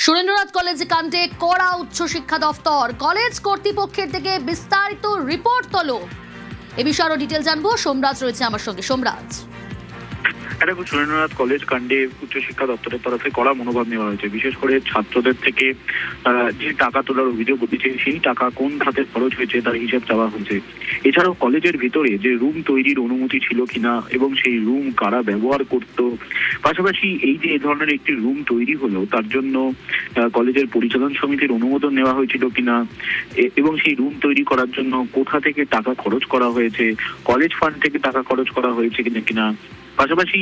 Surendranath college কাণ্ডে কড়া উচ্চশিক্ষা দফতর, কলেজ কর্তৃপক্ষের থেকে বিস্তারিত রিপোর্ট তলব। এ বিষয়ে আরো ডিটেল জানবো, সোমরাজ রয়েছে আমার সঙ্গে। সোমরাজ, দেখো, সুরেন্দ্রনাথ কলেজ কাণ্ডে উচ্চশিক্ষা দপ্তরের তরফে কড়া মনোভাব নেওয়া হয়েছে। বিশেষ করে ছাত্রদের থেকে যে টাকা তোলার অভিযোগ উঠেছে, সেই টাকা কোন খাতে খরচ হয়েছে তার হিসাব চাওয়া হয়েছে। এছাড়াও কলেজের ভিতরে যে রুম তৈরির অনুমতি ছিল কিনা এবং সেই রুম কারা ব্যবহার করত, পাশাপাশি এই যে এ ধরনের একটি রুম তৈরি হলো তার জন্য কলেজের পরিচালন সমিতির অনুমোদন নেওয়া হয়েছিল কিনা এবং সেই রুম তৈরি করার জন্য কোথা থেকে টাকা খরচ করা হয়েছে, কলেজ ফান্ড থেকে টাকা খরচ করা হয়েছে কিনা, পাশাপাশি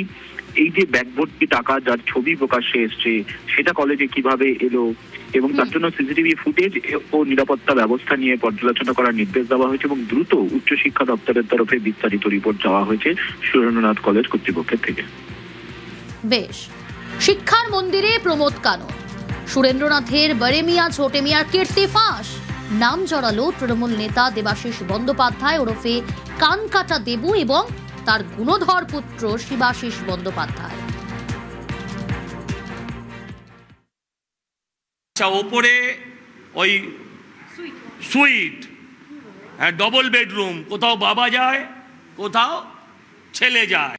এই যে ব্যাগভর্তি টাকা যার ছবি প্রকাশ্যে এসছে সেটা কলেজে কিভাবে এলো এবং তার জন্য সিসিটিভি ফুটেজ ও নিরাপত্তা ব্যবস্থা নিয়ে পর্যালোচনা করার নির্দেশ দেওয়া হয়েছে এবং দ্রুত উচ্চশিক্ষা দপ্তরের তরফে বিস্তারিত রিপোর্ট চাওয়া হয়েছে সুরেন্দ্রনাথ কলেজ কর্তৃপক্ষের থেকে। বেশ, শিক্ষার মন্দিরে প্রমোদ কানন, সুরেন্দ্রনাথের বড়ে মিয়া ছোটে মিয়ার কীর্তি ফাঁস, নাম জড়ালো তৃণমূল নেতা দেবাশিস বন্দ্যোপাধ্যায় ওরফে কানকাটা দেবু এবং তার গুণধর পুত্র শিবাশিস বন্দ্যোপাধ্যায়। ওপরে ওই সুইট, ডবল বেডরুম, কোথাও বাবা যায় কোথাও ছেলে যায়।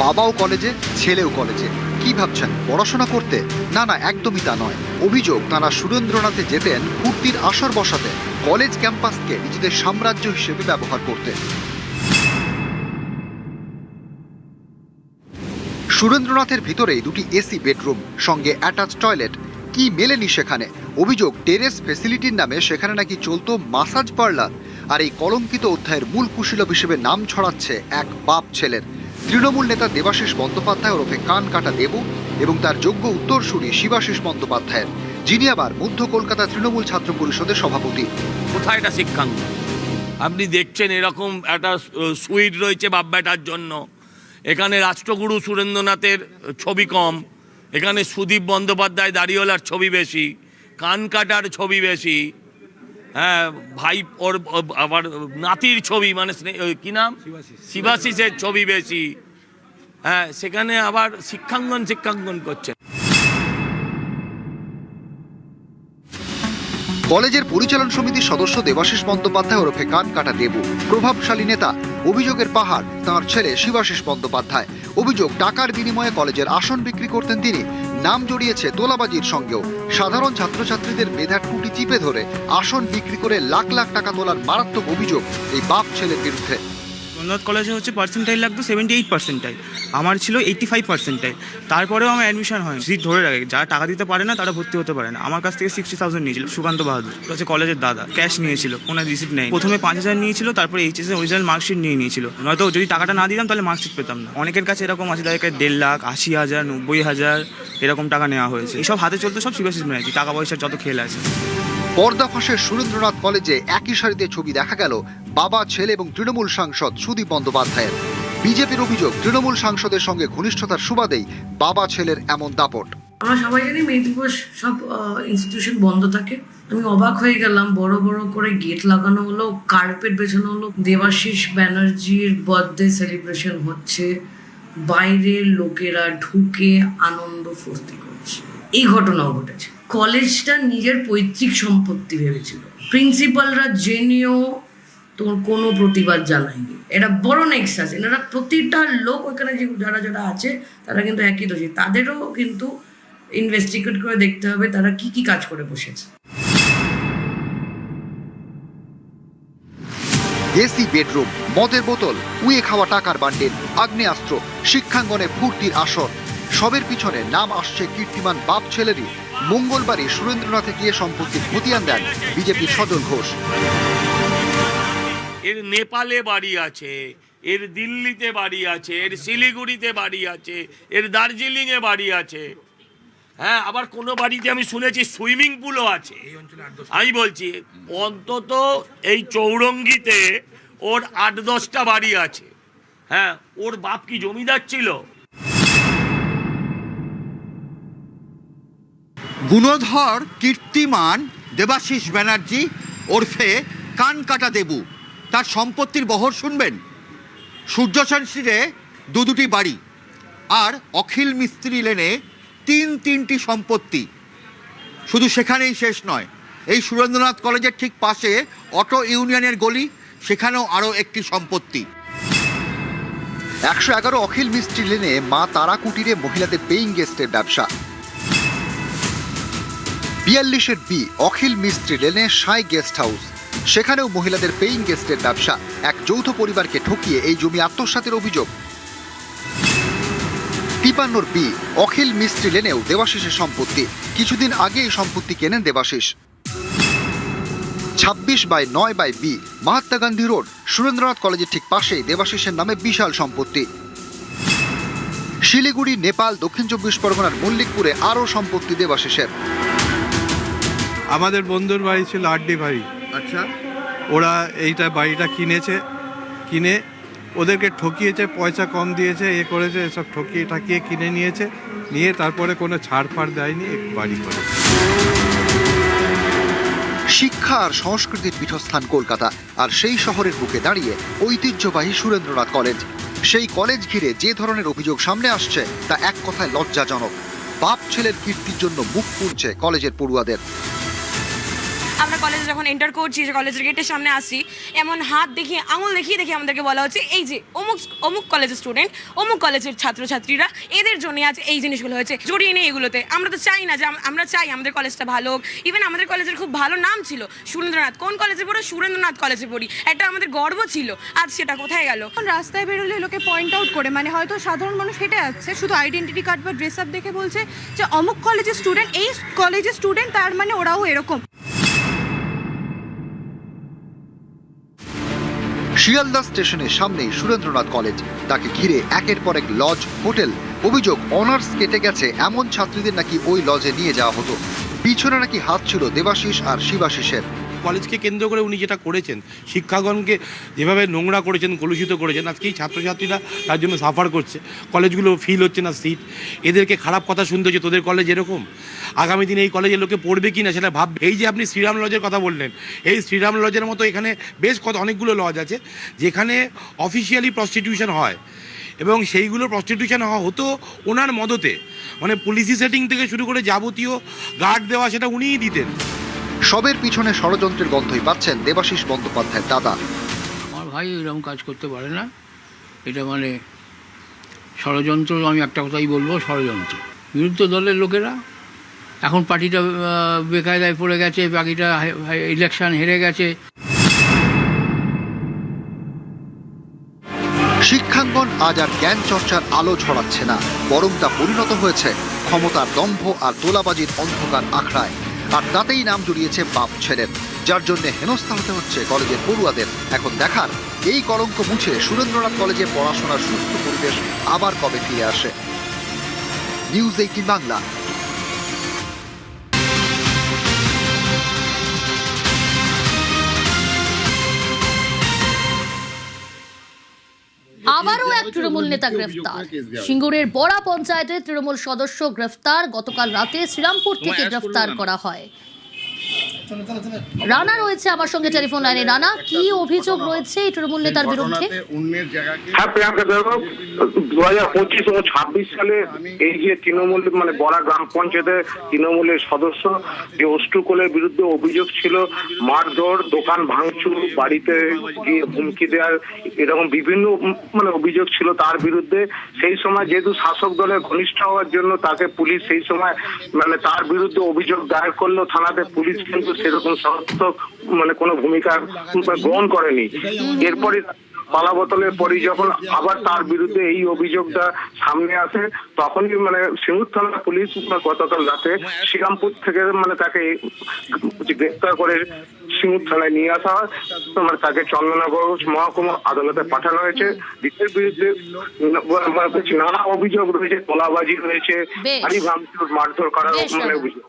বাবাও কলেজে, ছেলেও কলেজে। কি ভাবছেন, পড়াশোনা করতে? না না, একদমই তা নয়। অভিযোগ, তারা সুরেন্দ্রনাথে যেতেন ফুর্তির আসর বসাতে, কলেজ ক্যাম্পাসকে নিজেদের সাম্রাজ্য হিসেবে ব্যবহার করতে। সুরেন্দ্রনাথের ভিতরেই দুটি এসি বেডরুম, সঙ্গে অ্যাটাচ টয়লেট। কি মেলেনি সেখানে? অভিযোগ, টেরেস ফেসিলিটির নামে সেখানে নাকি চলতো মাসাজ পার্লার। আর এই কলঙ্কিত অধ্যায়ের মূল কুশীলব হিসেবে নাম ছড়াচ্ছে এক বাপ ছেলের, তৃণমূল নেতা দেবাশিস বন্দ্যোপাধ্যায় ওরফে কানকাটা দেবু এবং তার যোগ্য উত্তরসূরি শিবাশিস বন্দ্যোপাধ্যায়ের, যিনি আবার মধ্য কলকাতা তৃণমূল ছাত্র পরিষদের সভাপতি। কোথায় এটা শিক্ষাঙ্গ? আপনি দেখছেন এরকম একটা সুইট রয়েছে বাপ বেটার জন্য। এখানে রাষ্ট্রগুরু সুরেন্দ্রনাথের ছবি কম, এখানে সুদীপ বন্দ্যোপাধ্যায় দাড়িওয়ালার ছবি বেশি, কানকাটার ছবি বেশি, হ্যাঁ ভাই ওর আবার নাতির ছবি, মানে কি নাম, শিবাশিসের ছবি বেশি। হ্যাঁ, সেখানে আবার শিক্ষাঙ্গন করছে। কলেজের পরিচালন সমিতির সদস্য দেবাশিস বন্দ্যোপাধ্যায় ওরফে কানকাটা দেবু, প্রভাবশালী নেতা। অভিযোগের পাহাড় তাঁর ছেলে শিবাশিস বন্দ্যোপাধ্যায়। অভিযোগ, টাকার বিনিময়ে কলেজের আসন বিক্রি করতেন তিনি। নাম জড়িয়েছে তোলাবাজির সঙ্গেও। সাধারণ ছাত্রছাত্রীদের মেধার টুটি চিপে ধরে আসন বিক্রি করে লাখ লাখ টাকা তোলার মারাত্মক অভিযোগ এই বাপ ছেলের বিরুদ্ধে। সুরেন্দ্রনাথ কলেজে হচ্ছে পার্সেন্টাইল লাগতো 78 পার্সেন্টাইল, আমার ছিল 85 পার্সেন্টাইল। তারপরেও আমার অ্যাডমিশন হয়, সিট ধরে রাখে। যারা টাকা দিতে পারে না তারা ভর্তি হতে পারে না। আমার কাছ থেকে 60,000 নিয়েছিল সুকান্ত বাহাদুর, হচ্ছে কলেজের দাদা। ক্যাশ নিয়েছিল, কোনো রিসিপ্ট নেই। প্রথমে 5,000 নিয়েছিল, তারপরে এইচএস অরিজিনাল মার্কশিট নিয়েছিল। নয়তো যদি টাকাটা না দিতাম তাহলে মার্কশিট পেতাম না। অনেকের কাছে এরকম আছে, তাদেরকে 1.5 লাখ, 80,000, 90,000 এরকম টাকা নেওয়া হয়েছে। এইসব হাতে চলতে সব শিবাশিস ব্যানার্জি, টাকা পয়সার যত খেল আছে। পর্দা ফাঁসে সুরেন্দ্রনাথ কলেজে একই সারিতে ছবি দেখা গেল বাবা, ছেলে এবং তৃণমূল সাংসদ সুদীপ বন্দ্যোপাধ্যায়ের। বিজেপির অভিযোগ, তৃণমূল সাংসদের সঙ্গে ঘনিষ্ঠতার সুবাদেই বাবা ছেলের এমন দাপট। আমরা সবাই জানি মে দিবস সব ইনস্টিটিউশন বন্ধ থাকে। আমি অবাক হয়ে গেলাম, বড় বড় করে গেট লাগানো হলো, কার্পেট বেছানো হলো, দেবাশিস ব্যানার্জির বার্থডে সেলিব্রেশন হচ্ছে, বাইরের লোকেরা ঢুকে আনন্দ ফুর্তি করছে। এই ঘটনাও ঘটেছে। কলেজটা নিজের পৈতৃক সম্পত্তি ভেবেছিল। প্রিন্সিপালরা জেনেও তোর কোনো প্রতিবাদ জানায়নি। এটা বড় নেক্সট আছে, এনারা প্রতিটা লোক ওইখানে যে যারা যারা আছে তারা কিন্তু একই দোষী। তাদেরও কিন্তু ইনভেস্টিগেট করে দেখতে হবে তারা কি কি কাজ করে বসেছে। এসি বেডরুম, মদের বোতল, উয়ে খাওয়া টাকার বান্ডিল, আগ্নেয়াস্ত্র, শিক্ষাঙ্গনে ফুর্তির আসর, সবের পিছনে নাম আসছে কীর্তিমান বাপ ছেলেরই। মঙ্গলবারই সুরেন্দ্রনাথে গিয়ে সম্পত্তির খতিয়ান দেন বিজেপির সজল ঘোষ। এর নেপালে বাড়ি আছে, এর দিল্লিতে বাড়ি আছে, এর শিলিগুড়িতে বাড়ি আছে, এর দার্জিলিংয়ে বাড়ি আছে। হ্যাঁ, আবার কোনো বাড়িতে আমি শুনেছি সুইমিং পুলও আছে। আমি বলছি অন্তত এই চৌরঙ্গিতে ওর 8-10টা বাড়ি আছে। হ্যাঁ, ওর বাপ কি জমিদার ছিল? গুণধর কীর্তিমান দেবাশিস ব্যানার্জি ওরফে কানকাটা দেবু তার সম্পত্তির বহর শুনবেন? সূর্যসেন স্ট্রিটে দুটি বাড়ি, আর অখিল মিস্ত্রি লেনে তিনটি সম্পত্তি। শুধু সেখানেই শেষ নয়, এই সুরেন্দ্রনাথ কলেজের ঠিক পাশে অটো ইউনিয়নের গলি, সেখানেও আরও একটি সম্পত্তি। 111 অখিল মিস্ত্রি লেনে মা তারা কুটিরে মহিলাদের পেইং গেস্টের ব্যবসা। 42 বি অখিল মিস্ত্রি লেনে সাই গেস্ট হাউস, সেখানেও মহিলাদের পেইং গেস্টের ব্যবসা। এক যৌথ পরিবারকে ঠকিয়ে এই জমি আত্মসাতের অভিযোগ। 53 বি অখিল মিস্ত্রি লেনেও দেবাশিসের সম্পত্তি। কিছুদিন আগে এই সম্পত্তি কেনেন দেবাশিস। 26/9 বি মহাত্মা গান্ধী রোড, সুরেন্দ্রনাথ কলেজের ঠিক পাশেই দেবাশিসের নামে বিশাল সম্পত্তি। শিলিগুড়ি, নেপাল, দক্ষিণ 24 পরগনার মল্লিকপুরে আরও সম্পত্তি দেবাশিসের। আমাদের বন্ধুর বাড়ি ছিল আড্ডি বাড়ি। আচ্ছা, ওরা এইটা বাড়িটা কিনে ওদেরকে ঠকিয়েছে, পয়সা কম দিয়েছে, করেছে, এসব ঠকিয়ে কিনে নিয়ে তারপরে কোনো ছাড় ফাড় দেয়নি, বাড়ি করে। শিক্ষা আর সংস্কৃতির পীঠস্থান কলকাতা, আর সেই শহরের বুকে দাঁড়িয়ে ঐতিহ্যবাহী সুরেন্দ্রনাথ কলেজ। সেই কলেজ ঘিরে যে ধরনের অভিযোগ সামনে আসছে তা এক কথায় লজ্জাজনক। বাপ ছেলের কীর্তির জন্য মুখ পুড়ছে কলেজের পড়ুয়াদের। আমরা কলেজে যখন এন্টার করছি, যে কলেজের গেটের সামনে আসছি, এমন হাত দেখিয়ে, আঙুল দেখিয়ে আমাদেরকে বলা হচ্ছে এই যে অমুক কলেজের স্টুডেন্ট, অমুক কলেজের ছাত্রছাত্রীরা, এদের জন্য আজ এই জিনিসগুলো হয়েছে, জড়িয়ে নেই এগুলোতে। আমরা তো চাই না যে, আমরা চাই আমাদের কলেজটা ভালো হোক। ইভেন আমাদের কলেজের খুব ভালো নাম ছিল, সুরেন্দ্রনাথ। কোন কলেজে পড়ো? সুরেন্দ্রনাথ কলেজে পড়ি, এটা আমাদের গর্ব ছিল। আজ সেটা কোথায় গেল? রাস্তায় বেরোলে লোকে পয়েন্ট আউট করে, মানে হয়তো সাধারণ মানুষ হেঁটে যাচ্ছে, শুধু আইডেন্টিটি কার্ড বা ড্রেস আপ দেখে বলছে যে অমুক কলেজের স্টুডেন্ট, এই কলেজের স্টুডেন্ট, তার মানে ওরাও এরকম। শিয়ালদা স্টেশনের সামনেই সুরেন্দ্রনাথ কলেজ, তাকে ঘিরে একের পর এক লজ, হোটেল। অভিযোগ, অনার্স কেটে গেছে এমন ছাত্রীদের নাকি ওই লজে নিয়ে যাওয়া হতো। পিছনে নাকি হাত ছিল দেবাশিস আর শিবাশিসের। কলেজকে কেন্দ্র করে উনি যেটা করেছেন, শিক্ষাগণকে যেভাবে নোংরা করেছেন, কলুষিত করেছেন, আজকে এই ছাত্রছাত্রীরা তার জন্য সাফার করছে। কলেজগুলো ফিল হচ্ছে না সিট, এদেরকে খারাপ কথা শুনতে হচ্ছে। তোদের কলেজ এরকম, আগামী দিনে এই কলেজের লোকে পড়বে কি না সেটা ভাববে। এই যে আপনি শ্রীরাম লজের কথা বললেন, এই শ্রীরাম লজের মতো এখানে বেশ অনেকগুলো লজ আছে যেখানে অফিসিয়ালি প্রস্টিটিউশন হয়, এবং সেইগুলো প্রস্টিটিউশন হতো ওনার মদতে, মানে পুলিশি সেটিং থেকে শুরু করে যাবতীয় গার্ড দেওয়া সেটা উনিই দিতেন। সবের পিছনে ষড়যন্ত্রের গন্ধই পাচ্ছেন দেবাশিস বন্দ্যোপাধ্যায়ের দাদা। আমার ভাই এরকম কাজ করতে পারে না, এটা মানে ষড়যন্ত্র। আমি একটা কথাই বলবো, ষড়যন্ত্র। বিরুদ্ধ দলের লোকেরা এখন পার্টিটা বেকায়দায় পড়ে গেছে, বাকিটা ইলেকশন হেরে গেছে। শিক্ষাঙ্গন আজ আর জ্ঞান চর্চার আলো ছড়াচ্ছে না, বরং তা পরিণত হয়েছে ক্ষমতার দম্ভ আর তোলাবাজির অন্ধকার আখড়ায়। আর তাতেই নাম জড়িয়েছে বাপ ছেলের, যার জন্য হেনস্থা হতে হচ্ছে কলেজের পড়ুয়াদের। এখন দেখার, এই কলঙ্ক মুছে সুরেন্দ্রনাথ কলেজে পড়াশোনার সুস্থ পরিবেশ আবার কবে ফিরে আসে। নিউজ 18 বাংলা। আবারও এক তৃণমূল নেতা গ্রেফতার। সিঙ্গুরের বড়া পঞ্চায়েতের তৃণমূল সদস্য গ্রেফতার। গতকাল রাতে শ্রীরামপুর থেকে গ্রেফতার করা হয়। রানা রয়েছে আমার সঙ্গে টেলিফোন লাইনে। রানা, কি অভিযোগ রয়েছে এই তৃণমূল নেতার বিরুদ্ধে? হ্যাঁ প্রিয়াঙ্কা, 2025 ও 26 সালে এই যে তৃণমূল মানে বড়া গ্রাম পঞ্চায়েতের তৃণমূলের সদস্য যে অষ্টুকলের বিরুদ্ধে অভিযোগ ছিল মারধর, দোকান ভাঙচুর, বাড়িতে গিয়ে হুমকি দেওয়ার, এরকম বিভিন্ন মানে অভিযোগ ছিল তার বিরুদ্ধে। সেই সময় যেহেতু শাসক দলের ঘনিষ্ঠ হওয়ার জন্য তাকে পুলিশ সেই সময় মানে তার বিরুদ্ধে অভিযোগ দায়ের করলো থানাতে। পুলিশ কিন্তু সেরকম সমর্থক মানে কোনো ভূমিকা গ্রহণ করেনি। এরপরে পালাবদলের পরই যখন আবার তার বিরুদ্ধে এই অভিযোগটা সামনে আসে, তখনই মানে সিঙ্গুর থানা পুলিশ গতকাল রাতে শ্রীরামপুর থেকে মানে তাকে গ্রেফতার করে সিঙ্গুর থানায় নিয়ে আসা হয়। মানে তাকে চন্দননগর মহকুমা আদালতে পাঠানো হয়েছে। দ্বিতীয় বিরুদ্ধে নানা অভিযোগ রয়েছে, তোলাবাজি রয়েছে, গাড়ি ভাঙচুর, মারধর করার মানে অভিযোগ।